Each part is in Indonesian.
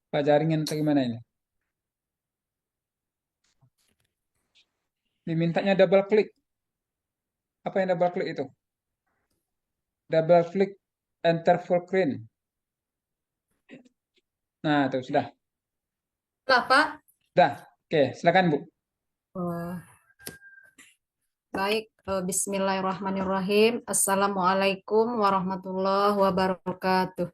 Pak jaringan atau gimana ini? Dimintanya double klik. Apa yang double klik itu? Double klik enter full screen. Nah, itu sudah. Lah, Pak. Sudah. Oke, silakan Bu. Oh, baik, Bismillahirrahmanirrahim. Assalamualaikum warahmatullahi wabarakatuh.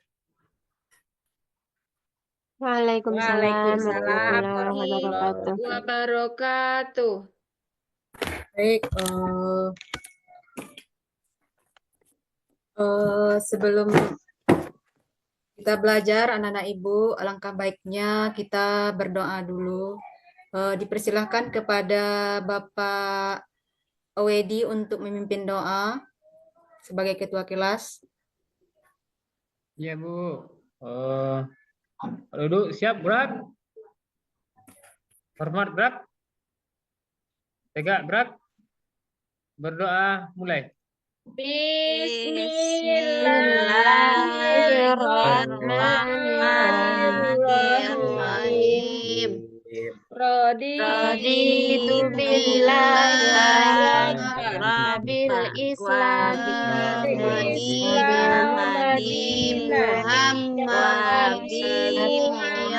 Waalaikumsalam Waalaikumsalam warahmatullahi warahmatullahi wabarakatuh. wabarakatuh. Baik, sebelum kita belajar, anak-anak Ibu, alangkah baiknya kita berdoa dulu. Dipersilahkan kepada Bapak Wedi untuk memimpin doa sebagai ketua kelas. Iya Bu. Eh, duduk siap berat. Hormat berat. Tegak berat. Berdoa mulai. Bismillahirrahmanirrahim. Raditu Raditu billahi billahi Rabbil Islam Muhammadin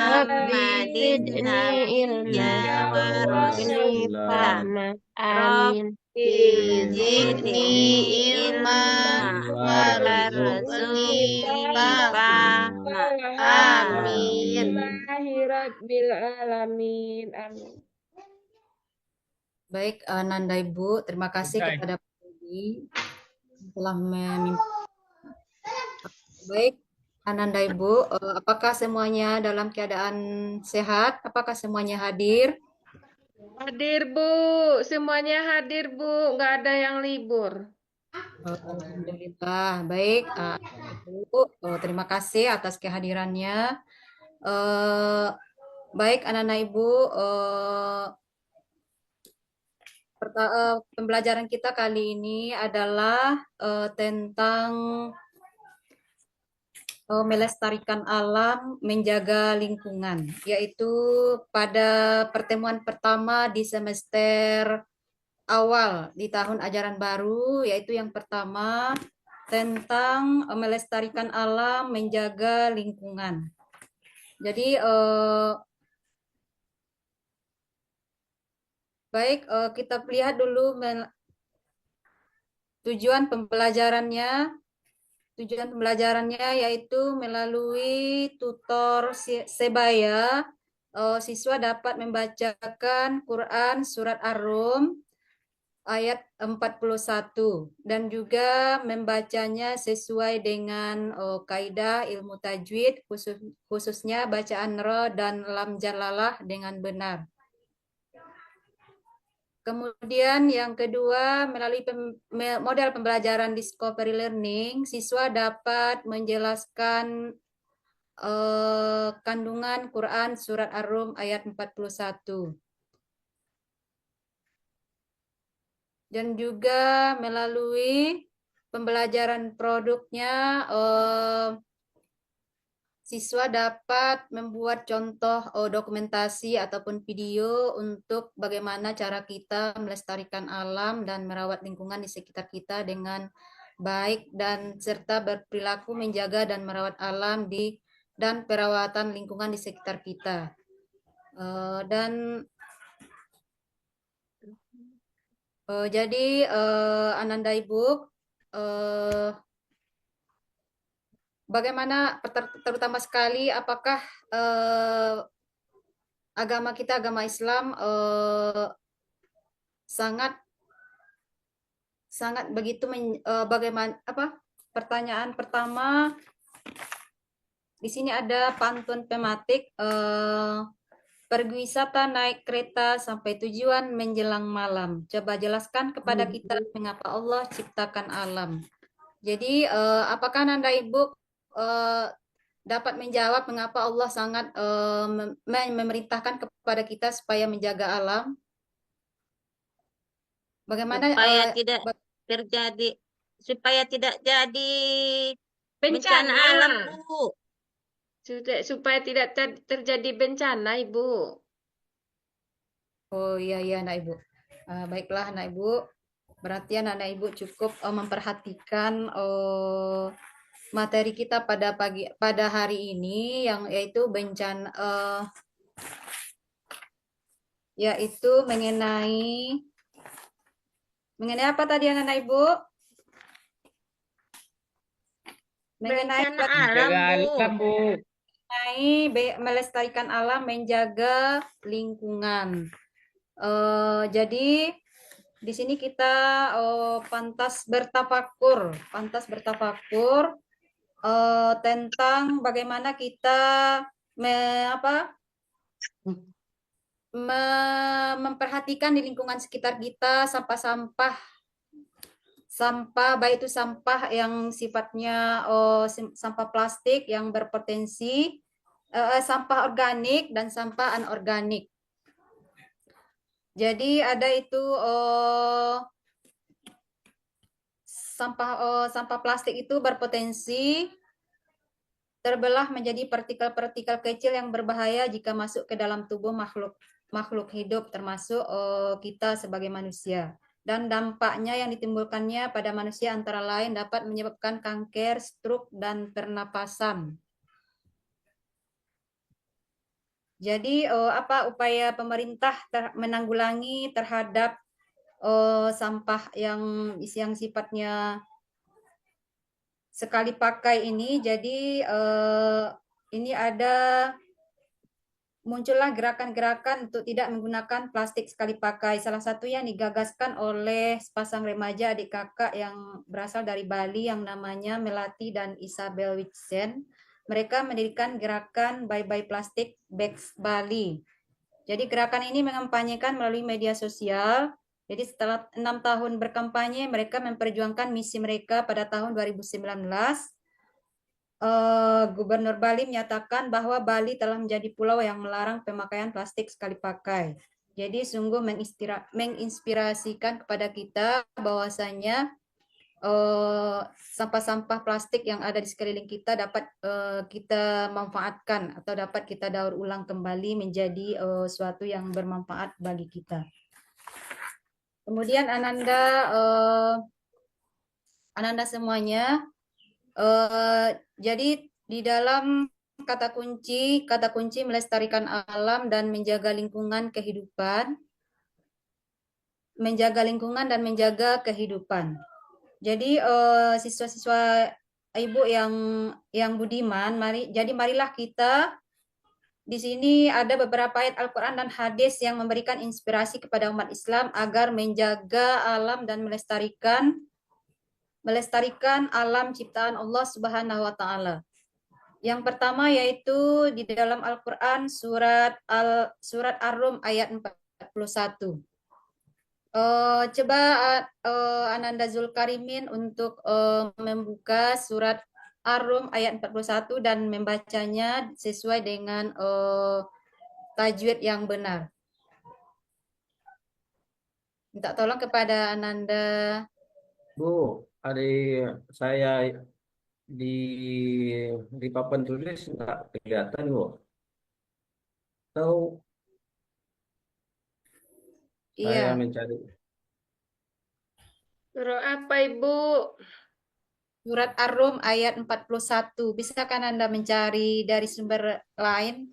Rabbi zidni ilma warzuqni fahma. Amin. zidni ilma warzuqni fahma. Amin. Rabbil alamin. Amin. Baik, Nanda Ibu, terima kasih Selesai. kepada Pak Wedi yang telah memimpin. Baik, Ananda Ibu, apakah semuanya dalam keadaan sehat? Apakah semuanya hadir? Hadir Bu, semuanya hadir Bu, nggak ada yang libur. Alhamdulillah, baik. Ibu, terima kasih atas kehadirannya. Baik, anak-anak Ibu, pembelajaran kita kali ini adalah tentang melestarikan alam, menjaga lingkungan, yaitu pada pertemuan pertama di semester awal di tahun ajaran baru, yaitu yang pertama tentang melestarikan alam, menjaga lingkungan. Jadi baik, kita lihat dulu tujuan pembelajarannya. Tujuan pembelajarannya yaitu melalui tutor sebaya, siswa dapat membacakan Quran Surat Ar-Rum ayat 41 dan juga membacanya sesuai dengan kaidah ilmu tajwid, khususnya bacaan ro dan lam jalalah dengan benar. Kemudian yang kedua, melalui model pembelajaran discovery learning, siswa dapat menjelaskan kandungan Quran Surat Ar-Rum ayat 41. Dan juga melalui pembelajaran produknya, siswa dapat membuat contoh dokumentasi ataupun video untuk bagaimana cara kita melestarikan alam dan merawat lingkungan di sekitar kita dengan baik dan serta berperilaku menjaga dan merawat alam dan perawatan lingkungan di sekitar kita. Dan jadi Ananda Ibu, bagaimana terutama sekali apakah agama kita, agama Islam, sangat begitu bagaimana pertanyaan pertama di sini ada pantun tematik, pergi wisata naik kereta sampai tujuan menjelang malam. Coba jelaskan kepada kita mengapa Allah ciptakan alam. Jadi apakah Nanda Ibu dapat menjawab mengapa Allah sangat memerintahkan kepada kita supaya menjaga alam? Bagaimana supaya tidak jadi Bencana alam Bu. Supaya tidak terjadi bencana, Ibu. Oh iya iya anak ibu. Baiklah anak ibu. Berarti anak ibu cukup memperhatikan materi kita pada hari ini yang yaitu bencana yaitu mengenai apa tadi anak ibu? Mengenai Bencana alam, Jaga Bu. alam, Bu. melestarikan alam, menjaga lingkungan. Jadi di sini kita pantas bertafakur tentang bagaimana kita memperhatikan di lingkungan sekitar kita sampah baik itu sampah yang sifatnya sampah plastik yang berpotensi sampah organik dan sampah anorganik. Jadi ada itu sampah plastik itu berpotensi terbelah menjadi partikel-partikel kecil yang berbahaya jika masuk ke dalam tubuh makhluk hidup termasuk kita sebagai manusia. Dan dampaknya yang ditimbulkannya pada manusia antara lain dapat menyebabkan kanker, stroke, dan pernapasan. Jadi apa upaya pemerintah menanggulangi terhadap sampah yang sifatnya sekali pakai ini? Jadi ini muncullah gerakan-gerakan untuk tidak menggunakan plastik sekali pakai. Salah satu yang digagaskan oleh sepasang remaja adik kakak yang berasal dari Bali yang namanya Melati dan Isabel Witsen. Mereka mendirikan gerakan Bye Bye Plastic Bags Bali. Jadi gerakan ini mengampanyekan melalui media sosial. Jadi setelah 6 tahun berkampanye, mereka memperjuangkan misi mereka pada tahun 2019. Gubernur Bali menyatakan bahwa Bali telah menjadi pulau yang melarang pemakaian plastik sekali pakai. Jadi sungguh menginspirasikan kepada kita bahwasanya sampah-sampah plastik yang ada di sekeliling kita dapat kita manfaatkan atau dapat kita daur ulang kembali menjadi suatu yang bermanfaat bagi kita. Kemudian Ananda semuanya, jadi di dalam kata kunci melestarikan alam dan menjaga lingkungan dan menjaga kehidupan. Jadi siswa-siswa ibu yang budiman, marilah kita di sini ada beberapa ayat Al-Quran dan hadis yang memberikan inspirasi kepada umat Islam agar menjaga alam dan melestarikan alam ciptaan Allah Subhanahu wa taala. Yang pertama yaitu di dalam Al-Qur'an surat Ar-Rum ayat 41. Coba Ananda Zulkarimin untuk membuka surat Ar-Rum ayat 41 dan membacanya sesuai dengan tajwid yang benar. Minta tolong kepada Ananda. Bu, saya di papan tulis nggak kelihatan, Bu. Tahu saya Iya, mencari. Surah apa, Ibu? surat Ar-Rum ayat 41. Bisakah Anda mencari dari sumber lain?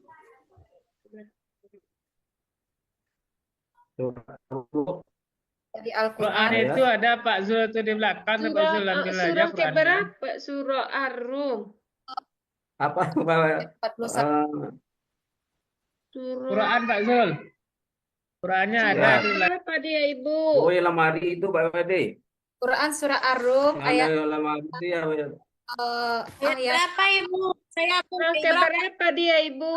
Dari Quran Al-Quran. itu ada Pak Zul itu di belakang, Pak Zul ambil aja Surah Qurannya. keberapa? Surah Ar-Rum. Apa, Pak? 41. Surah Quran Pak Zul. Qurannya ada Ya. di belakang. berapa dia, Ibu? Oh, yang lemari itu, Pak Wade. Quran surah Ar-Rum ayat Yang lemari itu ya, Pak. ayat Berapa, Ibu? Saya tuh Surah keberapa dia, Ibu?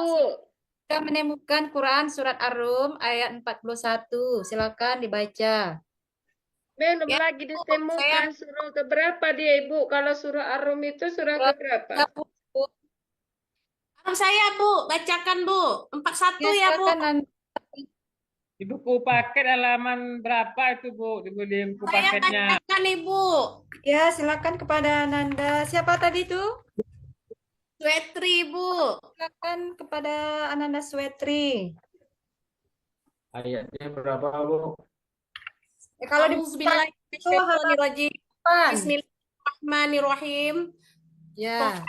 kita menemukan Quran surat Ar-Rum ayat 41. Silakan dibaca. Belum Ya, lagi ditemukan surah keberapa dia, Ibu? Kalau surah Ar-Rum itu surah keberapa? Abang saya, Bu. Bacakan, Bu. 41 ya, Bu. Silakan Anda. Di buku paket halaman berapa itu Bu? Di buku Saya paketnya. bacakan, Ibu. Ya, silakan kepada Nanda. Siapa tadi itu? Swetri, Bu. Silakan kepada Ananda Swetri. Ayatnya berapa, Bu? Kalau di Auzubillahi itu halaman minasyaitonirrajim. 8. Bismillahirrahmanirrahim. Ya.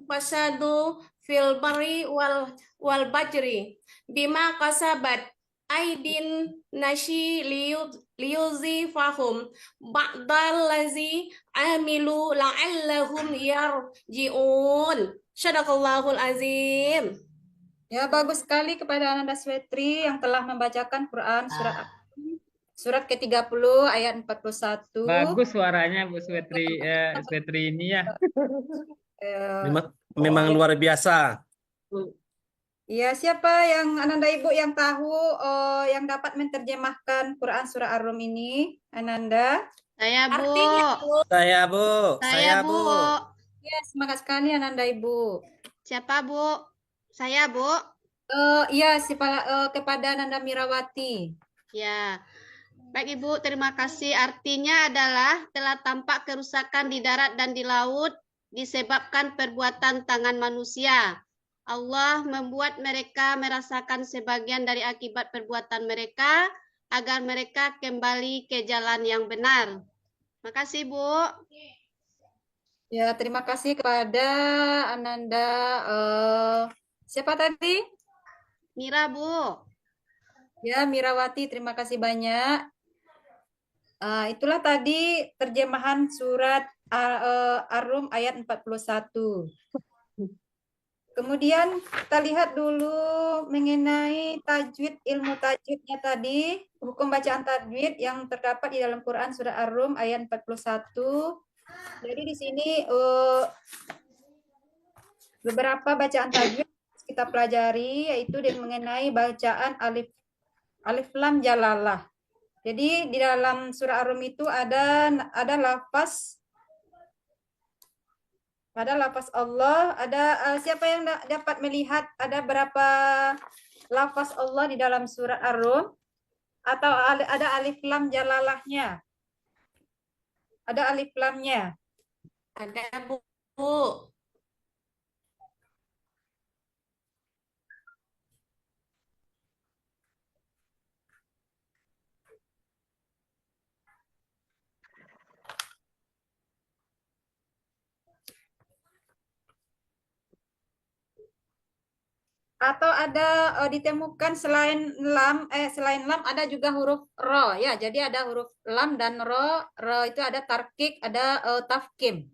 Fasadu fil bari wal bajri bima kasabat aidin nasi liyuzi fahum ba'dal lazi amilu la'allahum yarji'un. Sadaqallahul azim. Ya, bagus sekali kepada Ananda Swetri yang telah membacakan Quran surat ke-30 ayat 41. Bagus suaranya Bu Swetri, Swetri ini ya. Memang luar biasa. Ya, siapa yang Ananda Ibu yang tahu yang dapat menerjemahkan Quran surah Ar-Rum ini? Ananda? Saya, Bu. Artinya, Bu, Saya, Bu. Saya, Bu. Ya, semangat sekali Ananda Ibu. Siapa, Bu? Saya, Bu. Iya, kepada Ananda Mirawati. Ya. Baik, Ibu, terima kasih. Artinya adalah telah tampak kerusakan di darat dan di laut disebabkan perbuatan tangan manusia. Allah membuat mereka merasakan sebagian dari akibat perbuatan mereka agar mereka kembali ke jalan yang benar. Makasih, Bu. Ya, terima kasih kepada Ananda. Siapa tadi? Mira, Bu. Ya, Mirawati, terima kasih banyak. Itulah tadi terjemahan surat Ar-Rum ayat 41. Kemudian kita lihat dulu mengenai tajwid, ilmu tajwidnya tadi, hukum bacaan tajwid yang terdapat di dalam Quran surah Ar-Rum ayat 41. Jadi di sini beberapa bacaan tajwid kita pelajari, yaitu mengenai bacaan alif lam jalalah. Jadi di dalam surah Ar-Rum itu ada lafaz Allah, ada siapa yang dapat melihat ada berapa lafaz Allah di dalam surat Ar-Rum? Atau ada alif lam jalalahnya? Ada alif lamnya? ada, Bu. Atau ada ditemukan selain lam ada juga huruf ro ya. Jadi ada huruf lam dan ro. Ro itu ada tarkik, ada tafkim.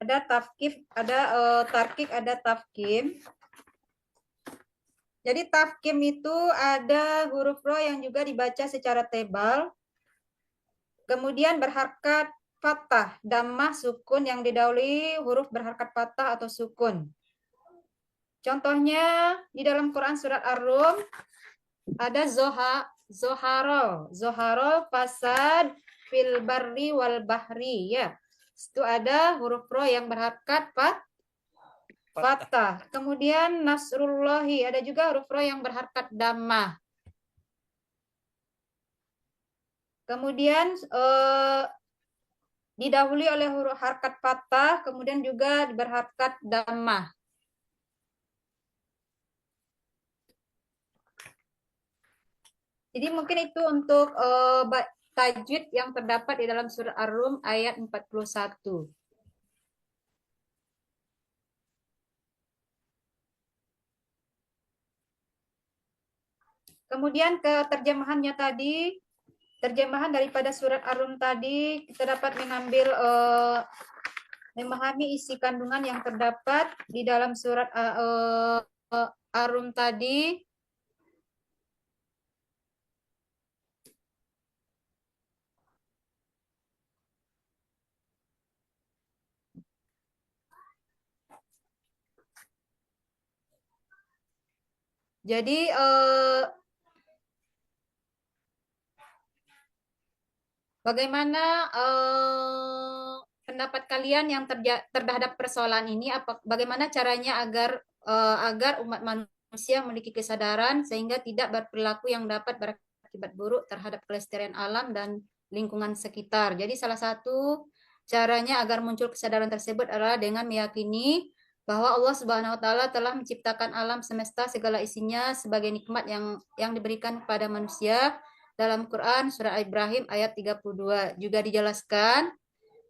Ada tafkif, ada tarkik, ada tafkim. Jadi tafkim itu ada huruf ro yang juga dibaca secara tebal. Kemudian berharkat fathah, dhammah, sukun yang didahului huruf berharkat fathah atau sukun. Contohnya di dalam Quran surat Ar-Rum ada zoharo fasad fil barri wal bahri ya. Itu ada huruf ro yang berharkat fathah. Kemudian nasrullahi ada juga huruf ro yang berharkat dhammah. Kemudian didahului oleh huruf harkat fathah, kemudian juga berharkat dhammah. Jadi mungkin itu untuk tajwid yang terdapat di dalam surah Ar-Rum ayat 41. Kemudian ke terjemahannya tadi, terjemahan daripada surat Ar-Rum tadi, kita dapat mengambil memahami isi kandungan yang terdapat di dalam surat Ar-Rum tadi. Jadi bagaimana pendapat kalian yang terhadap persoalan ini? Bagaimana caranya agar umat manusia memiliki kesadaran sehingga tidak berperilaku yang dapat berakibat buruk terhadap kelestarian alam dan lingkungan sekitar. Jadi salah satu caranya agar muncul kesadaran tersebut adalah dengan meyakini bahwa Allah Subhanahu wa taala telah menciptakan alam semesta segala isinya sebagai nikmat yang diberikan kepada manusia. Dalam Quran surah Ibrahim ayat 32 juga dijelaskan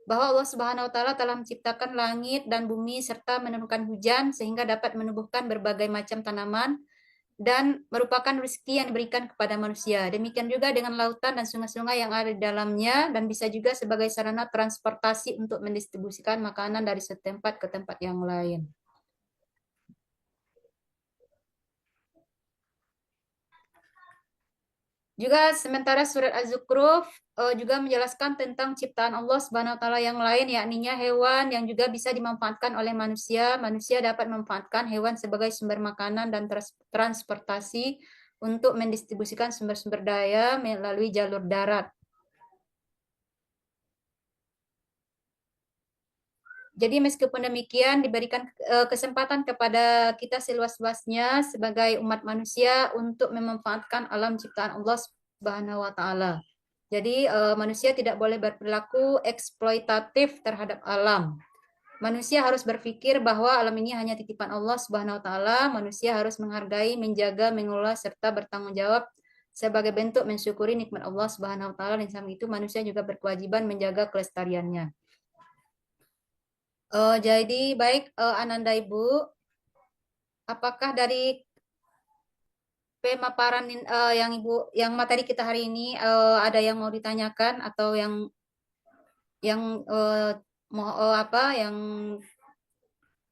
bahwa Allah Subhanahu wa taala telah menciptakan langit dan bumi serta menurunkan hujan sehingga dapat menumbuhkan berbagai macam tanaman dan merupakan rezeki yang diberikan kepada manusia. Demikian juga dengan lautan dan sungai-sungai yang ada di dalamnya dan bisa juga sebagai sarana transportasi untuk mendistribusikan makanan dari satu tempat ke tempat yang lain. Juga sementara surat Az-Zukhruf juga menjelaskan tentang ciptaan Allah Subhanahu wa taala yang lain, yakninya hewan yang juga bisa dimanfaatkan oleh manusia. Manusia dapat memanfaatkan hewan sebagai sumber makanan dan transportasi untuk mendistribusikan sumber-sumber daya melalui jalur darat. Jadi meskipun demikian diberikan kesempatan kepada kita seluas-luasnya sebagai umat manusia untuk memanfaatkan alam ciptaan Allah Subhanahu wa taala. Jadi manusia tidak boleh berperilaku eksploitatif terhadap alam. Manusia harus berpikir bahwa alam ini hanya titipan Allah Subhanahu wa taala. Manusia harus menghargai, menjaga, mengelola serta bertanggung jawab sebagai bentuk mensyukuri nikmat Allah Subhanahu wa taala. Dan samping itu manusia juga berkewajiban menjaga kelestariannya. Jadi baik Ananda Ibu, apakah dari pemaparan yang materi kita hari ini ada yang mau ditanyakan atau yang yang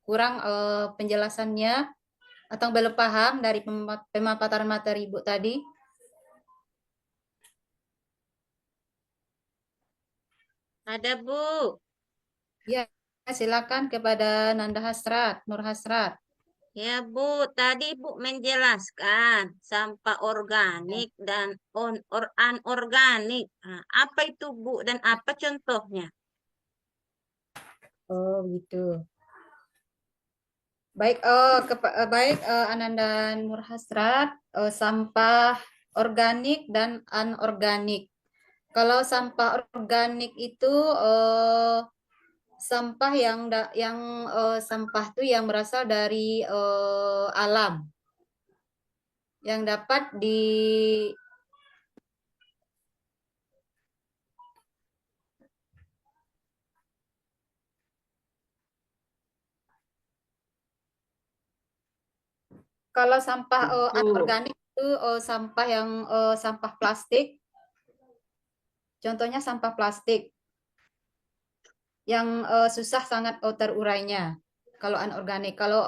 kurang penjelasannya atau belum paham dari pemaparan materi Ibu tadi? Ada, Bu. Ya, silakan kepada Nanda Hasrat, Nur Hasrat. Ya, Bu. Tadi Ibu menjelaskan sampah organik dan anorganik. Nah, apa itu, Bu? Dan apa contohnya? Oh, gitu. Baik, Ananda Nur Hasrat, sampah organik dan anorganik. Kalau sampah organik itu sampah sampah itu yang berasal dari alam, yang dapat kalau sampah anorganik itu sampah yang sampah plastik. Contohnya sampah plastik yang susah sangat terurainya. Kalau anorganik, kalau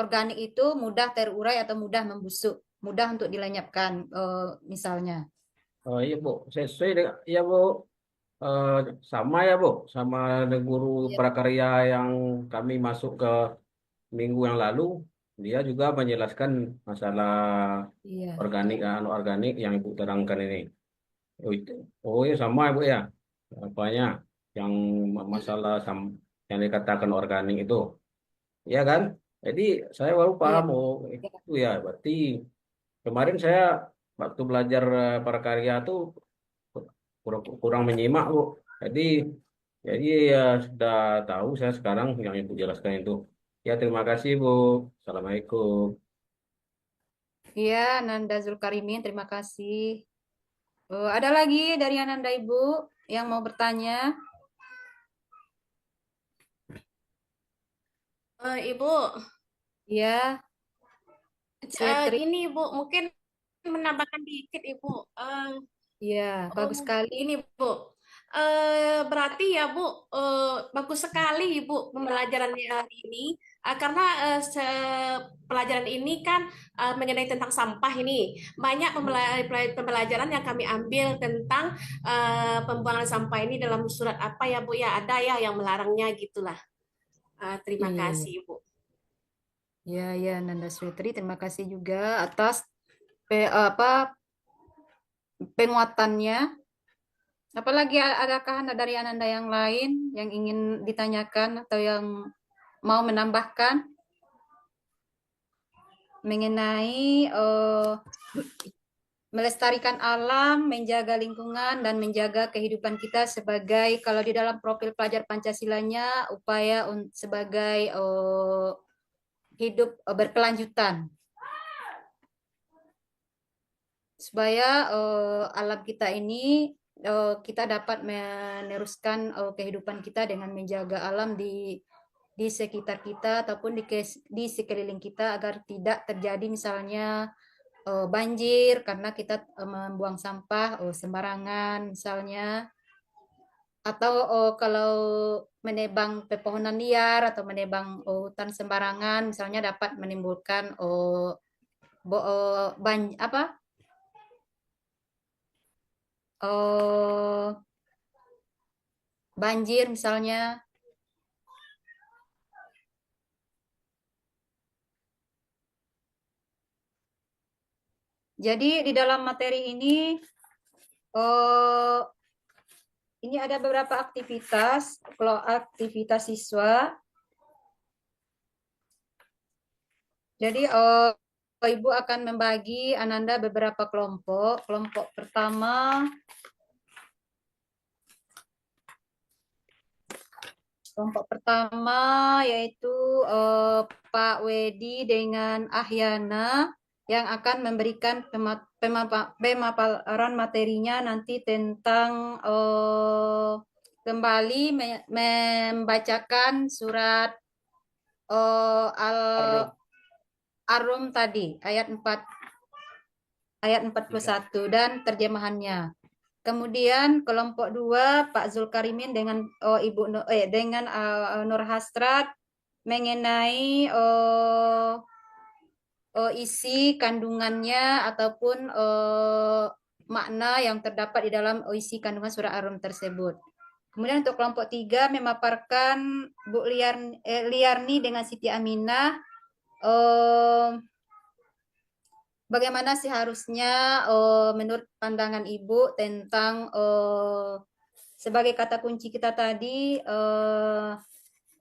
organik itu mudah terurai atau mudah membusuk, mudah untuk dilenyapkan misalnya. Oh iya Bu, sesuai dengan iya Bu. Sama ya Bu, sama ada guru Ya. prakarya yang kami masuk ke minggu yang lalu, dia juga menjelaskan masalah Iya. organik dan anorganik yang Ibu terangkan ini. Oh iya sama ya Bu ya, apanya yang masalah yang dikatakan organik itu, ya kan? Jadi saya baru Iya. paham, oh itu ya, berarti kemarin saya waktu belajar prakarya tuh kurang menyimak Bu. Jadi ya sudah tahu saya sekarang yang Ibu jelaskan itu. Ya terima kasih Bu. Assalamualaikum. Iya, Nanda Zulkarimin, terima kasih. Ada lagi dari Ananda Ibu yang mau bertanya? Ibu, Iya, Swetri. ini Bu, mungkin menambahkan dikit Ibu. Iya, bagus sekali. Ini Bu, berarti ya Bu, bagus sekali Ibu pembelajarannya hari ini. Karena pelajaran ini kan mengenai tentang sampah ini. Banyak pembelajaran yang kami ambil tentang pembuangan sampah ini dalam surat apa ya Bu ya, ada ya yang melarangnya gitulah. Terima Iya, kasih Ibu. ya, Nanda Swetri, terima kasih juga atas penguatannya. Apalagi adakah dari Ananda yang lain yang ingin ditanyakan atau yang mau menambahkan mengenai melestarikan alam, menjaga lingkungan, dan menjaga kehidupan kita sebagai, kalau di dalam profil pelajar Pancasilanya, upaya sebagai hidup berkelanjutan. Supaya alam kita ini, kita dapat meneruskan kehidupan kita dengan menjaga alam di sekitar kita ataupun di sekeliling kita, agar tidak terjadi misalnya banjir karena kita membuang sampah sembarangan misalnya, atau kalau menebang pepohonan liar atau menebang hutan sembarangan misalnya dapat menimbulkan banjir misalnya. Jadi di dalam materi ini ada beberapa aktivitas, kalau aktivitas siswa. Jadi Ibu akan membagi Ananda beberapa kelompok. Kelompok pertama, yaitu Pak Wedi dengan Ahyana yang akan memberikan pemaparan materinya nanti tentang kembali membacakan surat Ar-Rum tadi, ayat 41 dan terjemahannya. Kemudian kelompok 2 Pak Zulkarimin dengan dengan Nur Hasrat mengenai isi kandungannya ataupun makna yang terdapat di dalam isi kandungan surah Ar-Rum tersebut. Kemudian untuk kelompok 3 memaparkan Bu Liarni dengan Siti Aminah bagaimana seharusnya menurut pandangan Ibu tentang sebagai kata kunci kita tadi,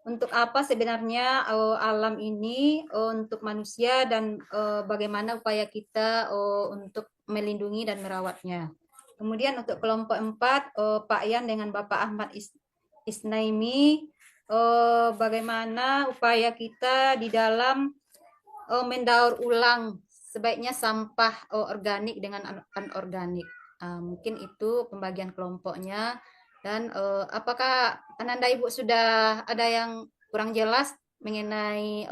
untuk apa sebenarnya alam ini untuk manusia dan bagaimana upaya kita untuk melindungi dan merawatnya. Kemudian untuk kelompok 4 Pak Yan dengan Bapak Ahmad Isnaimi, bagaimana upaya kita di dalam mendaur ulang sebaiknya sampah organik dengan anorganik. Mungkin itu pembagian kelompoknya. Dan apakah Ananda Ibu sudah ada yang kurang jelas mengenai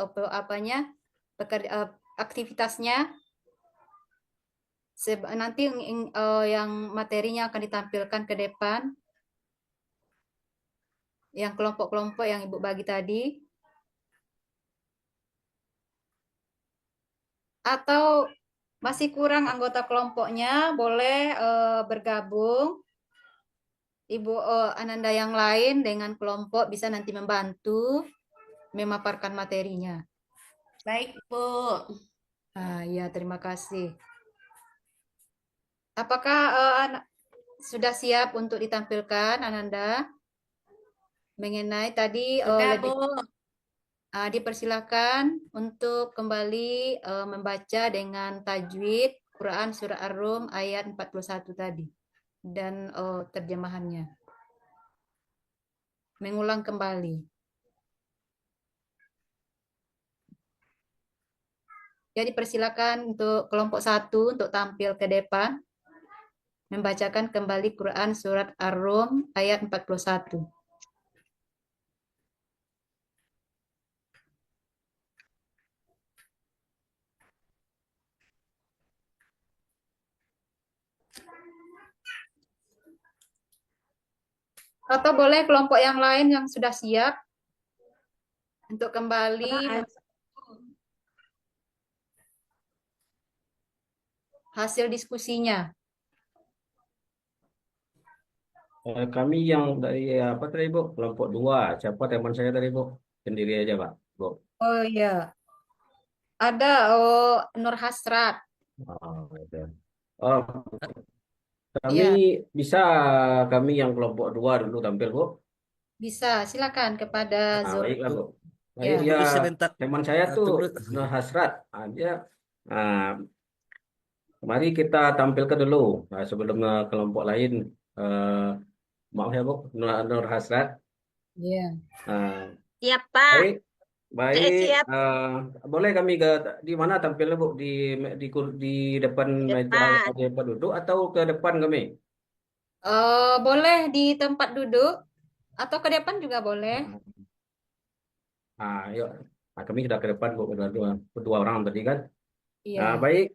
aktivitasnya? Nanti yang materinya akan ditampilkan ke depan. Yang kelompok-kelompok yang Ibu bagi tadi. Atau masih kurang anggota kelompoknya, boleh bergabung. Ibu Ananda yang lain dengan kelompok bisa nanti membantu memaparkan materinya. Baik, Bu. Ya, terima kasih. Apakah sudah siap untuk ditampilkan, Ananda? Mengenai tadi Sudah, Bu. dipersilakan untuk kembali membaca dengan tajwid Quran Surah Ar-Rum ayat 41 tadi dan terjemahannya. Mengulang kembali. Jadi persilakan untuk kelompok 1 untuk tampil ke depan. Membacakan kembali Quran Surat Ar-Rum ayat 41. Atau boleh kelompok yang lain yang sudah siap untuk kembali hasil diskusinya. Kami yang dari apa tadi Bu? Kelompok 2. Siapa teman saya tadi Bu? Sendiri aja Pak, Bu. Oh iya. Ada Nur Hasrat. Kami bisa kami yang kelompok 2 dulu tampil Bu. Bisa, silakan kepada Zul. Baiklah Bu. Ya. Ya, Sebentar. teman saya tuh Tunggu. Nur Hasrat. Dia Mari kita tampilkan dulu sebelum kelompok lain. Eh, Maaf ya Bu, Nur Hasrat. Iya. Siap, Pak. Baik, baik. Siap. Boleh kami di mana tampilnya Bu? Di depan meja Depan. di tempat duduk atau ke depan kami? Boleh di tempat duduk atau ke depan juga boleh. Yuk. Kami sudah ke depan Bu, dua orang tadi kan. Iya. Baik.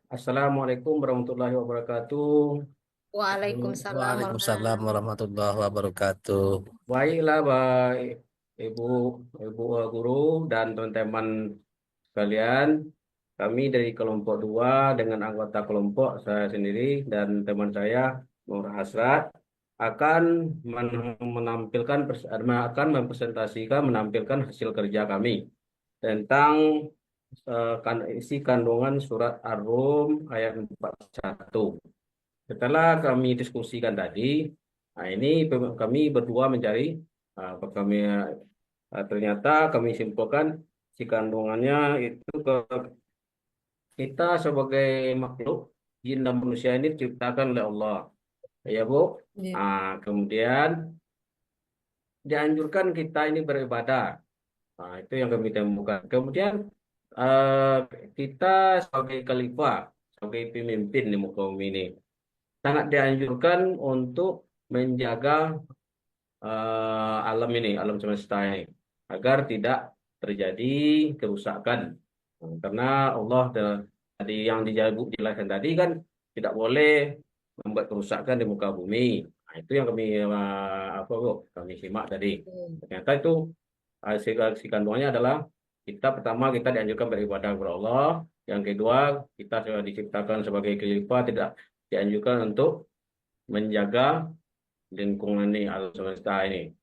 Assalamualaikum warahmatullahi wabarakatuh. Waalaikumsalam. Waalaikumsalam warahmatullahi wabarakatuh. Baiklah, baik Ibu, Guru dan teman-teman sekalian. Kami dari kelompok 2 dengan anggota kelompok saya sendiri dan teman saya Nur Hasrat akan menampilkan hasil kerja kami tentang isi kandungan surat Ar-Rum ayat 41. Setelah kami diskusikan tadi, ini kami berdua mencari ternyata kami simpulkan si kandungannya itu kita sebagai makhluk jin dan manusia ini diciptakan oleh Allah, ya Bu. Iya. Kemudian dianjurkan kita ini beribadah. Itu yang kami temukan. Kemudian kita sebagai khalifah, sebagai pemimpin di muka bumi ini, sangat dianjurkan untuk menjaga alam ini, alam semesta ini, agar tidak terjadi kerusakan. Karena Allah tadi yang dijelaskan tadi kan tidak boleh membuat kerusakan di muka bumi. Itu yang kami kami simak tadi. Ternyata itu hasil kandungannya adalah pertama kita dianjurkan beribadah kepada Allah. Yang kedua, kita sudah diciptakan sebagai khalifah, tidak dianjurkan untuk menjaga lingkungan ini, alam semesta ini.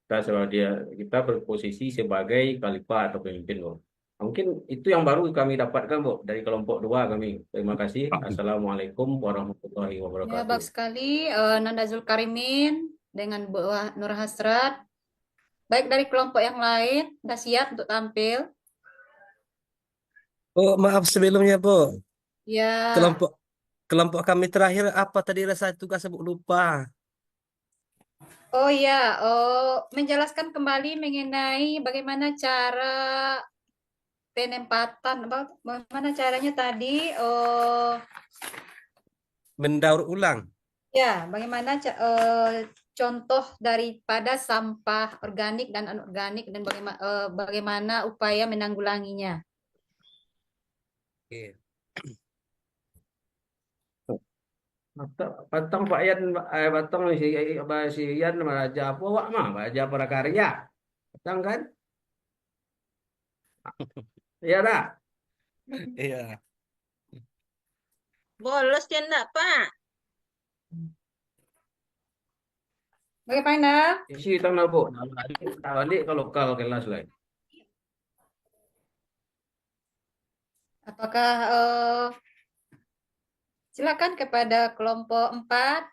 Kita berposisi sebagai khalifah atau pemimpin, Bu. Mungkin itu yang baru kami dapatkan, Bu, dari kelompok 2 kami. Terima kasih. Assalamualaikum warahmatullahi Ya, wabarakatuh. bagus sekali Nanda Zulkarimin dengan Bu Nur Hasrat. Baik, dari kelompok yang lain, sudah siap untuk tampil? Oh, maaf sebelumnya, Bu. Ya. Kelompok kami terakhir apa tadi rasa tugas Bu, lupa. Oh ya, menjelaskan kembali mengenai bagaimana cara penempatan, bagaimana caranya tadi, Mendaur ulang. ya, bagaimana contoh daripada sampah organik dan anorganik dan bagaimana upaya menanggulanginya. Oke. Patang Pak Yan, patang si Yan baca apa wak mah baca prakarya, patang kan? Iya dah. Iya. Bolos ya enggak, Pak? Bagaimana? Isi tanah Bu. Balik ke lokal kelas lain. Apakah silakan kepada kelompok 4.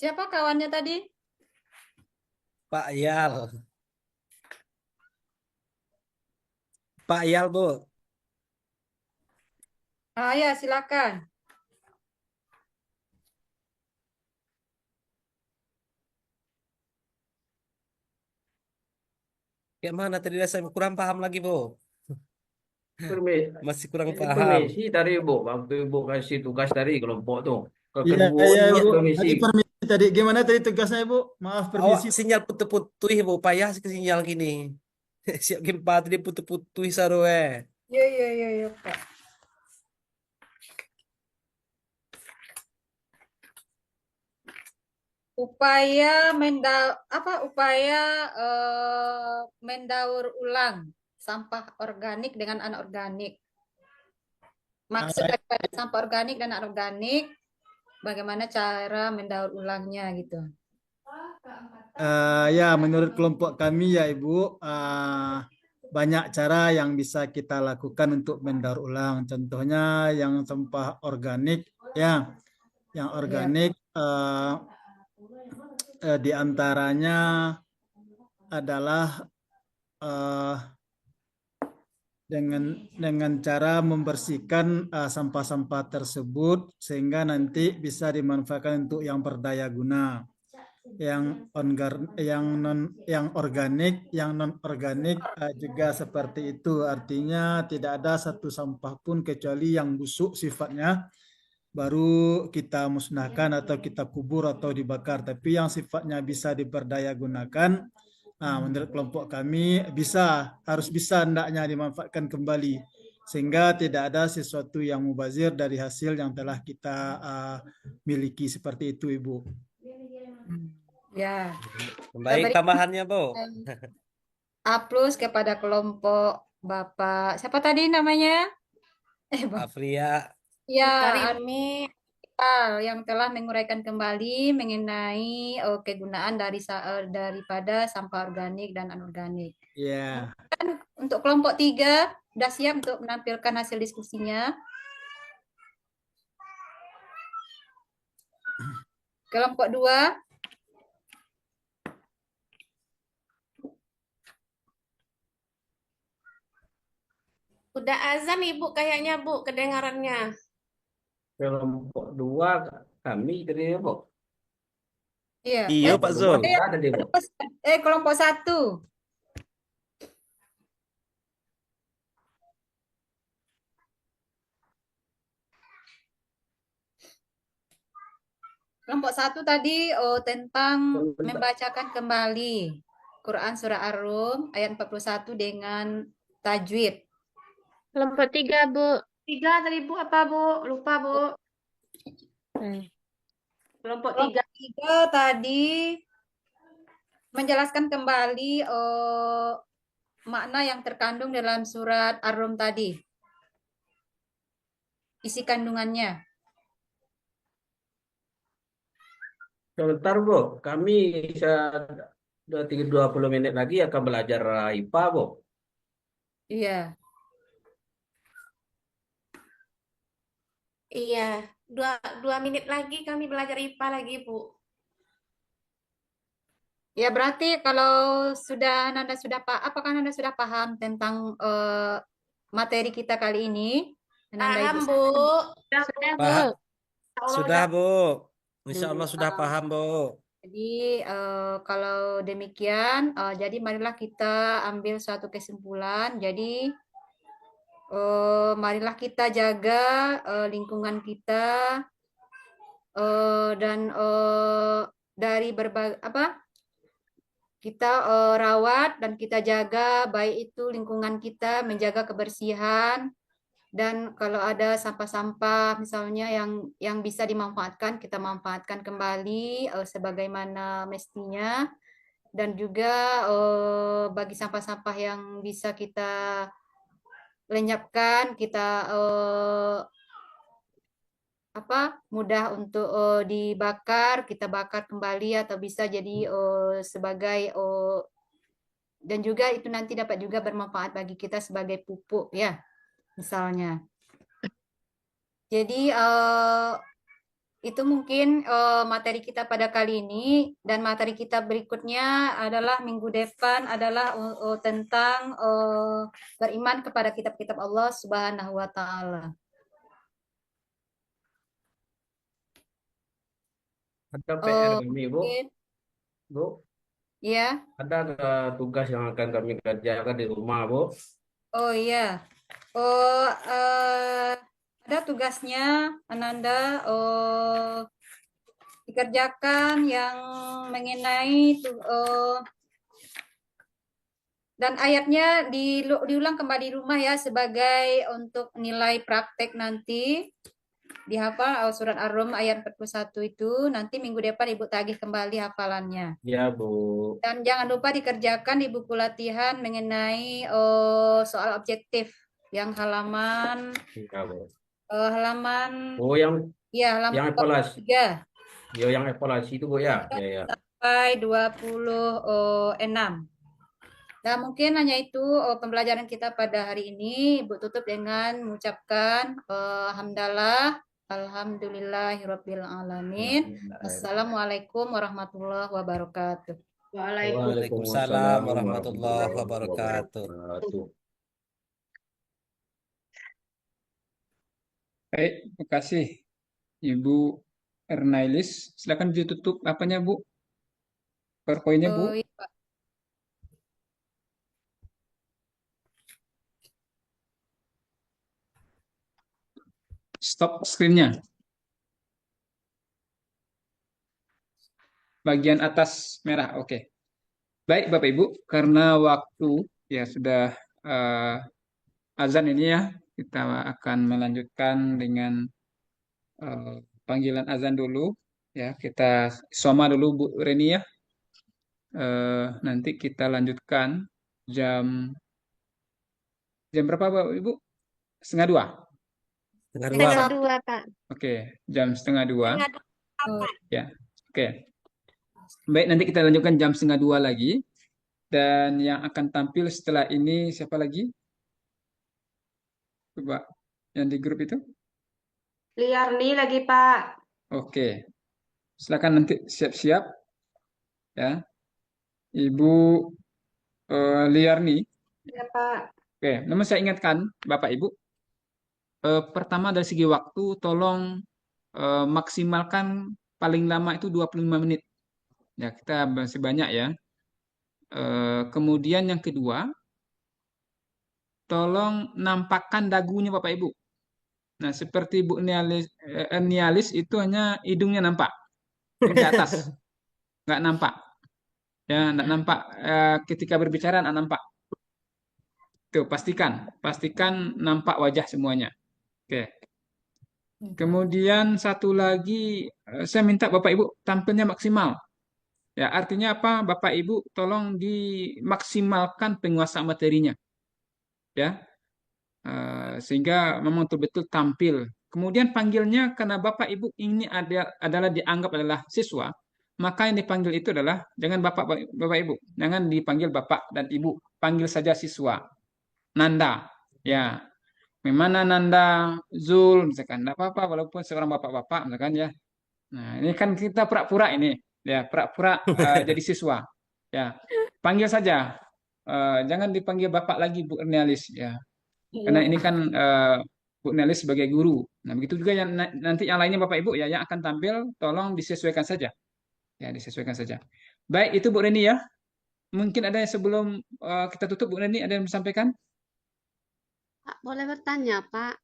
Siapa kawannya tadi? Pak Yal. Pak Yal, Bu. Ya, silakan. Kayak mana tadi saya kurang paham lagi, Bu. Masih kurang paham. Permisi tadi Bu, waktu Ibu kasih tugas tadi kelompok tuh. Iya, Kedua iya, Bu. permisi. Tadi permisi tadi. Gimana tadi tugasnya, Bu? Maaf, permisi. Sinyal putu-putuh, Bu. Payah ke sinyal gini. Siap gempa tadi putu-putuh sarwe. Iya, Pak. Upaya mendaur ulang sampah organik dengan anorganik. Maksud daripada sampah organik dan anorganik, bagaimana cara mendaur ulangnya gitu. Ya, menurut kelompok kami ya Ibu, banyak cara yang bisa kita lakukan untuk mendaur ulang. Contohnya yang sampah organik, ya, yang organik di antaranya adalah dengan cara membersihkan sampah-sampah tersebut sehingga nanti bisa dimanfaatkan untuk yang berdaya guna. Yang organik, yang non organik juga seperti itu. Artinya tidak ada satu sampah pun kecuali yang busuk sifatnya baru kita musnahkan atau kita kubur atau dibakar. Tapi yang sifatnya bisa diberdaya gunakan, menurut kelompok kami harus bisa hendaknya dimanfaatkan kembali sehingga tidak ada sesuatu yang mubazir dari hasil yang telah kita miliki seperti itu, Ibu. Ya, Baik beri tambahannya, Bu. A+ kepada kelompok Bapak. Siapa tadi namanya? Pak Fria. Ya, Karimi. yang telah menguraikan kembali mengenai kegunaan daripada sampah organik dan anorganik. Ya. Untuk kelompok 3, sudah siap untuk menampilkan hasil diskusinya? Kelompok 2, Udah azan Ibu kayaknya Bu kedengarannya. Kelompok 2 kami tadi, Bu. iya. Iya, Pak Zul. Ada deh, Bu. Kelompok 1. Kelompok 1 tadi tentang membacakan kembali Quran Surah Ar-Rum ayat 41 dengan tajwid. Kelompok 3, Bu. 3 tadi, Bu, apa, Bu? Lupa, Bu. Kelompok 3. 3 tadi menjelaskan kembali makna yang terkandung dalam surat Ar-Rum tadi. Isi kandungannya. Sebentar, Bu. Kami udah 20 menit lagi akan belajar IPA, Bu. Iya. Iya, 2 menit lagi kami belajar IPA lagi Bu. Ya berarti kalau Nanda sudah apakah Nanda sudah paham tentang materi kita kali ini? Nanda Paham Ibu. Bu. Sudah, Bu. Paham. Allah Sudah, Bu. Insya Dulu. Allah sudah paham, Bu. Jadi kalau demikian, jadi marilah kita ambil suatu kesimpulan. Jadi marilah kita jaga lingkungan kita dan dari berbagai kita rawat dan kita jaga baik itu lingkungan kita, menjaga kebersihan, dan kalau ada sampah-sampah misalnya yang bisa dimanfaatkan, kita manfaatkan kembali sebagaimana mestinya. Dan juga bagi sampah-sampah yang bisa kita lenyapkan, kita mudah untuk dibakar, kita bakar kembali atau bisa jadi sebagai dan juga itu nanti dapat juga bermanfaat bagi kita sebagai pupuk ya misalnya. Jadi itu mungkin materi kita pada kali ini, dan materi kita berikutnya adalah minggu depan adalah tentang beriman kepada kitab-kitab Allah Subhanahu wa taala. Ada PR kami, Bu. Bu, Iya. ada tugas yang akan kami kerjakan di rumah, Bu. Oh iya. Ada tugasnya Ananda dikerjakan yang mengenai dan ayatnya diulang kembali di rumah ya sebagai untuk nilai praktek nanti. Dihafal surat Ar-Rum ayat 41 itu, nanti minggu depan Ibu tagih kembali hafalannya. Ya, Bu. Dan jangan lupa dikerjakan di buku latihan mengenai soal objektif yang halaman Ya, Bu. halaman Oh, yang halaman evaluasi. 23 Yang evaluasi itu, Bu, ya. Ya. sampai 26. Nah, mungkin hanya itu pembelajaran kita pada hari ini. Ibu tutup dengan mengucapkan hamdalah Alhamdulillahirabbil alamin. Assalamualaikum warahmatullahi wabarakatuh. Waalaikumsalam warahmatullahi wabarakatuh. Baik, terima kasih Ibu Ernailis. Silakan ditutup apanya, Bu? PowerPoint-nya, Bu. Iya, Pak. Stop screen-nya. Bagian atas merah, oke. Baik, Bapak Ibu, karena waktu ya sudah azan ini ya, kita akan melanjutkan dengan panggilan azan dulu. Ya, kita soma dulu Bu Reni ya. Nanti kita lanjutkan jam berapa Bapak Ibu? 1:30. Setengah dua, Setengah Pak. dua, Pak. Oke, jam 1:30. Setengah dua, Oh, Ya, oke. Baik, nanti kita lanjutkan jam 1:30 lagi. Dan yang akan tampil setelah ini siapa lagi? Coba yang di grup itu. Liarni lagi, Pak. Oke, silakan nanti siap-siap ya, Ibu Liarni. Ya, Pak. Oke, namun saya ingatkan Bapak Ibu, pertama dari segi waktu, tolong maksimalkan paling lama itu 25 menit. Ya, kita masih banyak ya. Kemudian yang kedua, tolong nampakkan dagunya Bapak Ibu. Nah, seperti Bu Nialis itu hanya hidungnya nampak, yang ke atas nggak nampak. Ya, nggak nampak ketika berbicara nggak nampak. Tuh, pastikan nampak wajah semuanya. Oke. Kemudian satu lagi, saya minta Bapak Ibu tampilnya maksimal. Ya, artinya apa? Bapak Ibu tolong dimaksimalkan penguasaan materinya. Ya, sehingga memang betul-betul tampil. Kemudian panggilnya karena Bapak Ibu ini adalah dianggap adalah siswa, maka yang dipanggil itu adalah jangan Bapak Ibu, jangan dipanggil Bapak dan Ibu, panggil saja siswa. Nanda, ya. Memang Nanda, Zul, misalkan, tidak apa-apa walaupun seorang bapak-bapak, misalkan ya. Nah, ini kan kita pura-pura ini, ya, pura-pura jadi siswa, ya. Panggil saja, jangan dipanggil bapak lagi Bu Ernialis, ya. Karena ini kan Bu Ernialis sebagai guru. Nah, begitu juga yang nanti yang lainnya Bapak Ibu ya yang akan tampil, tolong disesuaikan saja, ya, disesuaikan saja. Baik, itu Bu Reni ya. Mungkin ada yang sebelum kita tutup Bu Reni ada yang disampaikan? Pak, boleh bertanya, Pak?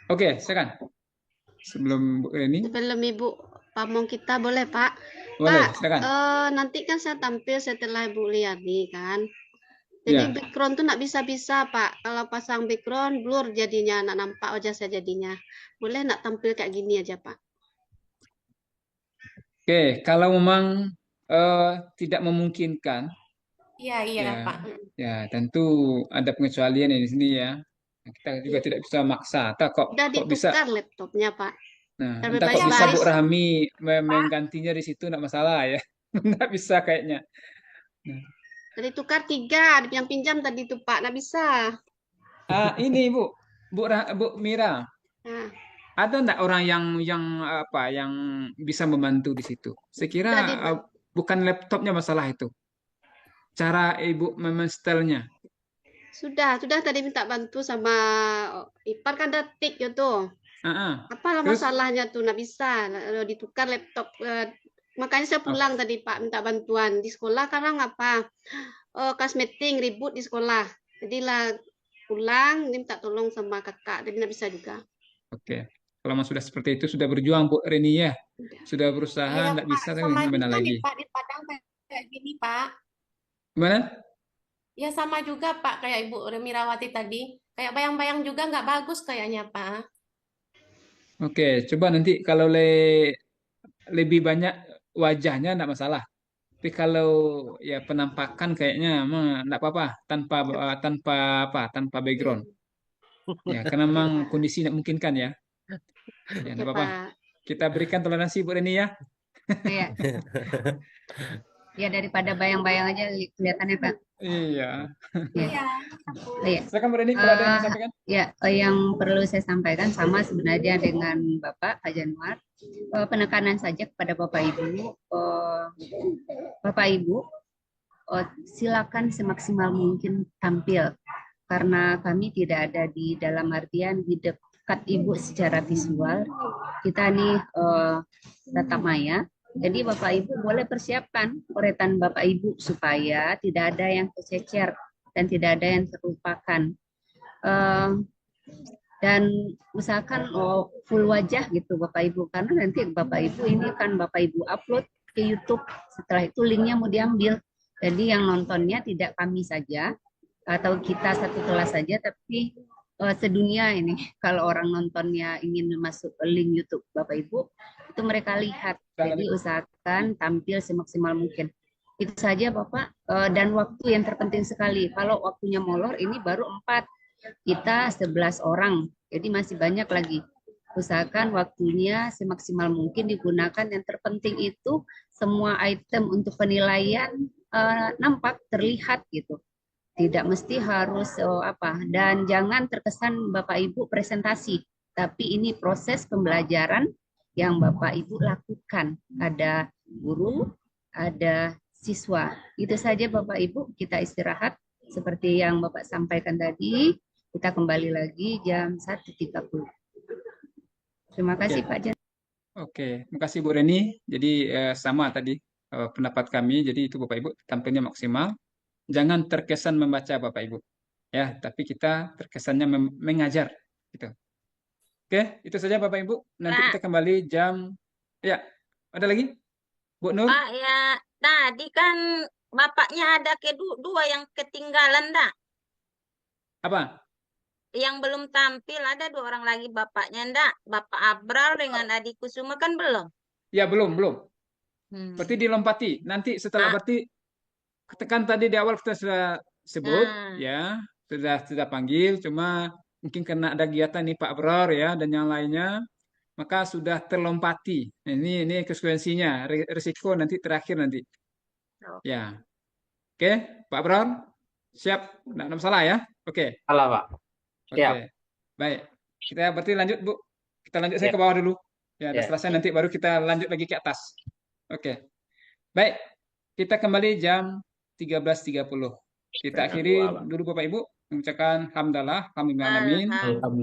Oke, silakan. Sebelum Bu Reni. Sebelum Ibu pamong kita, boleh, Pak? Boleh, Pak, silakan. nanti kan saya tampil setelah Ibu Liarni kan. Jadi Ya. background tuh nggak bisa-bisa, Pak. Kalau pasang background blur jadinya, nggak nampak wajah saya jadinya. Boleh nggak tampil kayak gini aja, Pak? Oke, kalau memang tidak memungkinkan, Iya, ya, Pak. ya tentu ada pengecualian di sini ya. Kita juga tidak bisa maksa. Entah kok Udah bisa. ditukar laptopnya, Pak. Nah, Lebih entah kok baik bisa Bu baris. Rahmi menggantinya di situ enggak masalah ya. Enggak bisa kayaknya. Nah. Tadi tukar 3, pinjam tadi tuh, Pak. Nggak bisa. Ini Bu Mira. Nah, Ada enggak orang yang bisa membantu di situ? Saya kira bukan laptopnya masalah itu. Cara Ibu memenstelnya. Sudah tadi minta bantu sama Ipar kan ada tik gitu. Apalah Terus? masalahnya tuh nggak bisa ditukar laptop. Makanya saya pulang tadi Pak minta bantuan di sekolah karena ngapa kelas meeting ribut di sekolah. Jadilah pulang minta tolong sama kakak. Jadi nggak bisa juga. Oke. Kalau memang sudah seperti itu sudah berjuang Bu Reni ya. Sudah berusaha Iya, nggak Pak. bisa tapi Sama gimana juga lagi? Pak di Padang kayak gini, Pak. Gimana? Ya sama juga Pak kayak Ibu Mirawati tadi. Kayak bayang-bayang juga nggak bagus kayaknya Pak. Oke, coba nanti kalau lebih banyak wajahnya enggak masalah. Tapi kalau ya penampakan kayaknya emang enggak apa-apa tanpa background. Ya, karena memang kondisi tidak memungkinkan ya. Ya, enggak apa-apa. Kita berikan toleransi Bu Reni ya. Iya. Ya daripada bayang-bayang aja kelihatannya Pak. Iya. Ya. Iya. Oh, ya. Silakan Bu Reni, kalau ada yang mau sampaikan. Ya, yang perlu saya sampaikan sama sebenarnya dengan Bapak Januar. Penekanan saja kepada Bapak Ibu. Bapak Ibu, silakan semaksimal mungkin tampil. Karena kami tidak ada di dalam artian di dekat Ibu secara visual. Kita nih tatap maya. Jadi Bapak Ibu boleh persiapkan coretan Bapak Ibu supaya tidak ada yang tercecer dan tidak ada yang terlupakan. Dan usahakan full wajah gitu Bapak Ibu, karena nanti Bapak Ibu ini kan Bapak Ibu upload ke YouTube, setelah itu linknya mau diambil. Jadi yang nontonnya tidak kami saja atau kita satu kelas saja, tapi sedunia ini. Kalau orang nontonnya ingin masuk ke link YouTube Bapak Ibu, itu mereka lihat. Jadi usahakan tampil semaksimal mungkin. Itu saja Bapak. Dan waktu yang terpenting sekali. Kalau waktunya molor ini baru 4. Kita 11 orang. Jadi masih banyak lagi. Usahakan waktunya semaksimal mungkin digunakan. Yang terpenting itu semua item untuk penilaian nampak, terlihat gitu. Tidak mesti harus dan jangan terkesan Bapak Ibu presentasi, tapi ini proses pembelajaran yang Bapak Ibu lakukan. Ada guru, ada siswa. Itu saja Bapak Ibu, kita istirahat seperti yang Bapak sampaikan tadi. Kita kembali lagi jam 1.30. Terima kasih Pak Jan. Oke, terima kasih Bu Reni. Jadi sama tadi pendapat kami. Jadi itu Bapak Ibu tampilnya maksimal. Jangan terkesan membaca Bapak Ibu, ya, tapi kita terkesannya mengajar, gitu. Oke, itu saja Bapak Ibu. Nanti kita kembali jam, ya, ada lagi, Bu Nur? Pak ya, tadi kan bapaknya ada dua yang ketinggalan dah. Apa? Yang belum tampil ada 2 orang lagi bapaknya ndak. Bapak Abrar dengan Adi Kusuma kan belum. Ya belum. Berarti dilompati. Nanti setelah berarti tekan tadi di awal kita sudah sebut, ya, sudah panggil, cuma mungkin karena ada kegiatan nih Pak Bror ya dan yang lainnya, maka sudah terlompati. Nah, ini konsekuensinya, risiko nanti terakhir nanti. Ya, oke, Pak Bror, siap, nggak ada masalah ya? Oke. Salah Pak. Siap. Oke, baik. Kita berarti lanjut Bu. Kita lanjut saya ke bawah dulu. Ya, udah selesai nanti baru kita lanjut lagi ke atas. Oke, baik. Kita kembali jam 13.30. Kita akhiri dulu Bapak Ibu mengucapkan hamdalah, alhamdulillahirabbil alamin.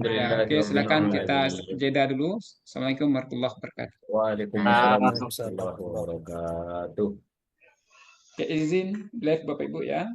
Ya, oke, silakan kita jeda dulu. Assalamualaikum warahmatullahi wabarakatuh. Waalaikumsalam warahmatullahi wabarakatuh. Oke, izin live Bapak Ibu ya.